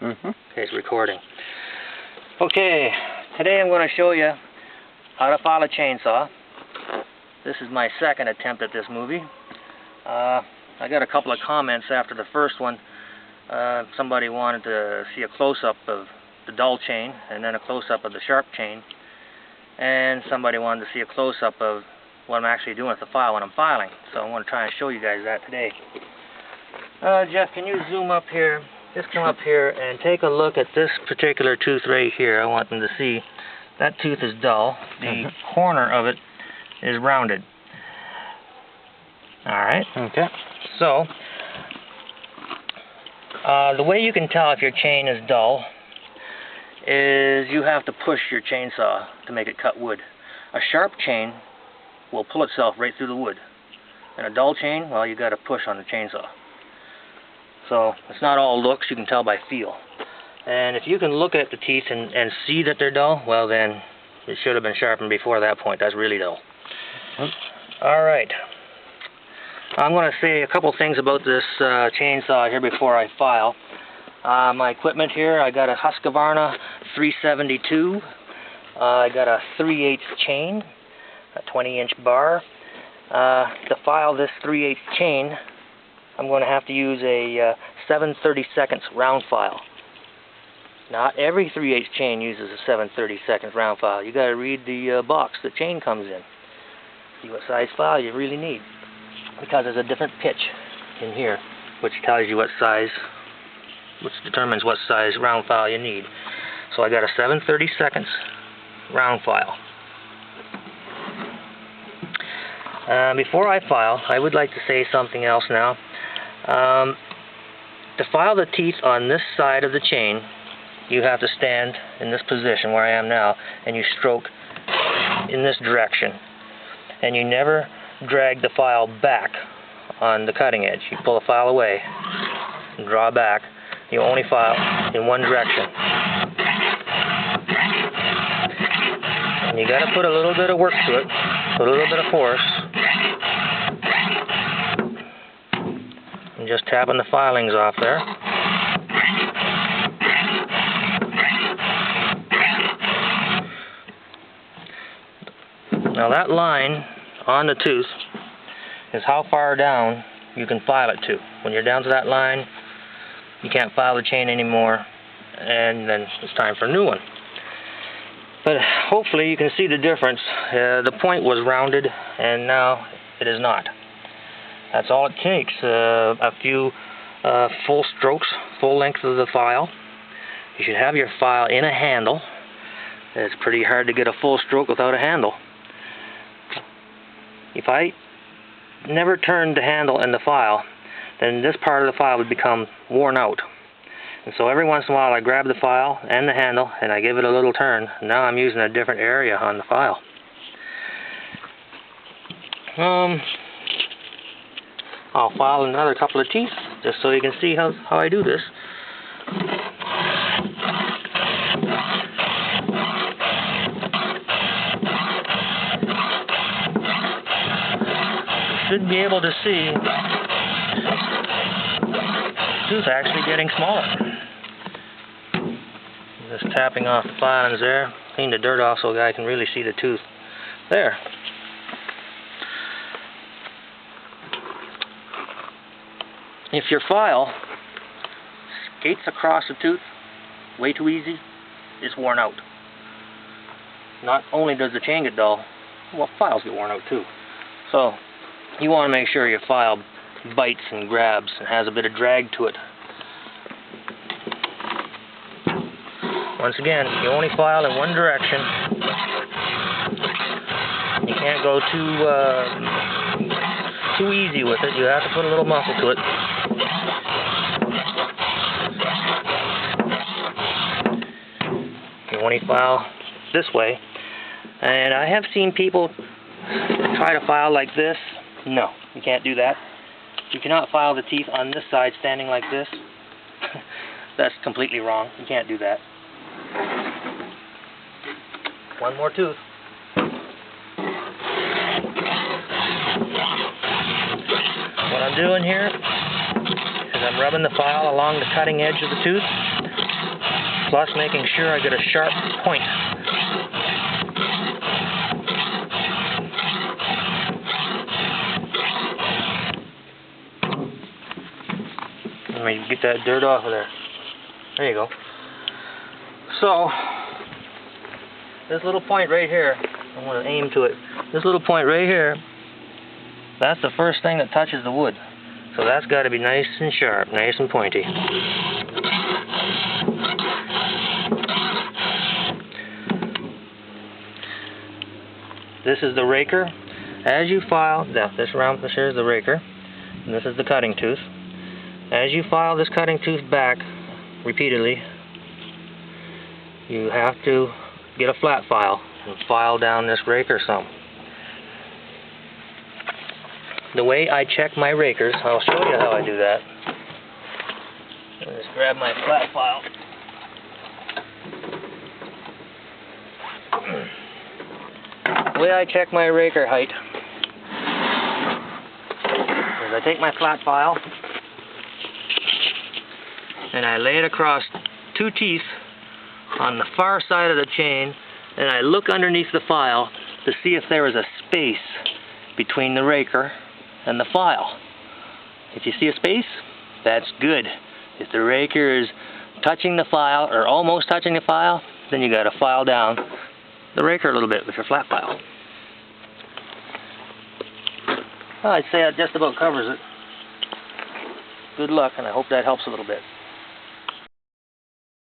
Okay, it's recording. Okay, today I'm going to show you how to file a chainsaw. This is my second attempt at this movie. I got a couple of comments after the first one. Somebody wanted to see a close-up of the dull chain and then a close-up of the sharp chain. And somebody wanted to see a close-up of what I'm actually doing with the file when I'm filing. So I'm going to try and show you guys that today. Jeff, can you zoom up here? Just come up here and take a look at this particular tooth right here. I want them to see that tooth is dull. The corner of it is rounded. Alright. Okay. So, the way you can tell if your chain is dull is you have to push your chainsaw to make it cut wood. A sharp chain will pull itself right through the wood. And a dull chain, well, you got to push on the chainsaw. So it's not all looks, you can tell by feel. And if you can look at the teeth and see that they're dull, well then, it should have been sharpened before that point. That's really dull. Alright. I'm going to say a couple things about this chainsaw here before I file. My equipment here, I got a Husqvarna 372. I got a 3/8 chain, a 20-inch bar. To file this 3/8 chain, I'm going to have to use a 7/32 round file. Not every 3/8 chain uses a 7/32 round file. You got to read the box the chain comes in. See what size file you really need, because there's a different pitch in here, which tells you what size, which determines what size round file you need. So I got a 7/32 round file. Before I file, I would like to say something else now. To file the teeth on this side of the chain, you have to stand in this position where I am now, and you stroke in this direction. And you never drag the file back on the cutting edge. You pull the file away and draw back. You only file in one direction. And you got to put a little bit of work to it, put a little bit of force. And just tapping the filings off there. Now that line on the tooth is how far down you can file it to. When you're down to that line, you can't file the chain anymore, and then it's time for a new one. But hopefully you can see the difference. The point was rounded, and now it is not. That's all it takes. A few full strokes, full length of the file. You should have your file in a handle. It's pretty hard to get a full stroke without a handle. If I never turned the handle in the file, then this part of the file would become worn out. And so every once in a while I grab the file and the handle and I give it a little turn. Now I'm using a different area on the file. I'll file another couple of teeth just so you can see how I do this. You should be able to see the tooth actually getting smaller. Just tapping off the filings there, clean the dirt off so the guy can really see the tooth. There. If your file skates across the tooth way too easy, it's worn out. Not only does the chain get dull, well, files get worn out too. So you want to make sure your file bites and grabs and has a bit of drag to it. Once again, you only file in one direction. You can't go too easy with it. You have to put a little muscle to it. You only file this way. And I have seen people try to file like this. No, you can't do that. You cannot file the teeth on this side standing like this. That's completely wrong. You can't do that. One more tooth. What I'm doing here is I'm rubbing the file along the cutting edge of the tooth, plus making sure I get a sharp point. Let me get that dirt off of there. There you go. So, this little point right here, I want to aim to it. This little point right here, that's the first thing that touches the wood. So that's got to be nice and sharp, nice and pointy. This is the raker. As you file, this here is the raker, and this is the cutting tooth. As you file this cutting tooth back repeatedly, you have to get a flat file and file down this raker some. The way I check my rakers, I'll show you how I do that. I'll just grab my flat file. The way I check my raker height is I take my flat file and I lay it across two teeth on the far side of the chain, and I look underneath the file to see if there is a space between the raker and the file. If you see a space, that's good. If the raker is touching the file or almost touching the file, then you got to file down the raker a little bit with your flat file. Well, I'd say that just about covers it. Good luck, and I hope that helps a little bit.